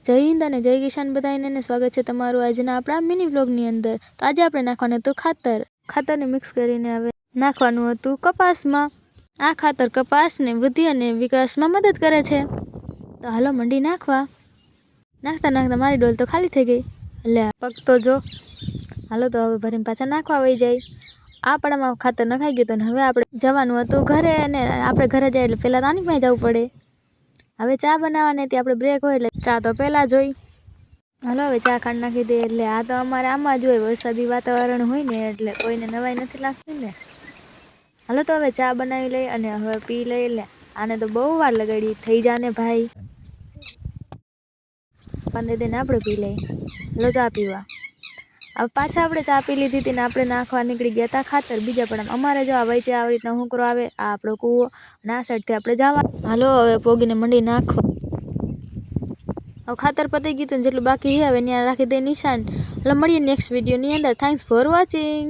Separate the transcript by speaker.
Speaker 1: જય હિન્દ અને જય કિસાન બધાને ને સ્વાગત છે તમારું આજના આપણા મિની વ્લોગની અંદર। તો આજે આપણે નાખવાનું હતું ખાતરને મિક્સ કરીને હવે નાખવાનું હતું કપાસમાં। આ ખાતર કપાસને વૃદ્ધિ અને વિકાસમાં મદદ કરે છે। તો હાલો મંડી નાખતા મારી ડોલ તો ખાલી થઈ ગઈ। એટલે પગ તો જો હાલો તો હવે ભરીને પાછા નાખવા વહી જાય। આપણામાં ખાતર નખાઈ ગયું તો હવે આપણે જવાનું હતું ઘરે અને આપણે ઘરે જાય એટલે પહેલાં તો આની પાસે જવું પડે। હવે ચા બનાવવાની હતી, આપણે બ્રેક હોય એટલે ચા તો પહેલાં જ હોય। હાલો હવે ચા ખાંડ નાખી દે એટલે આ તો અમારે આમાં જ હોય, વરસાદી વાતાવરણ હોય ને એટલે કોઈને નવાઈ નથી લાગતી ને। હાલો તો હવે ચા બનાવી લઈ અને હવે પી લઈ। એટલે આને તો બહુ વાર લગાડી, થઈ જાને ભાઈ। અને તેને આપણે પી લઈ। હાલો ચા પીવા હવે પાછા આપણે ચા પી લીધી હતી ને આપણે નાખવા નીકળી ગયા હતા ખાતર બીજા પણ અમારે જો આ વચ્ચે આવી રીતના હુંકરો આવે, આ આપણો કૂવો અને આ સાઈડથી આપણે જવા। હાલો હવે પોગીને મંડી નાખવા। હવે ખાતર પતી ગયું હતું, જેટલું બાકી છે હવે ત્યાં રાખી દે નિશાન। એટલે મળીએ નેક્સ્ટ વિડીયોની અંદર। Thanks for watching.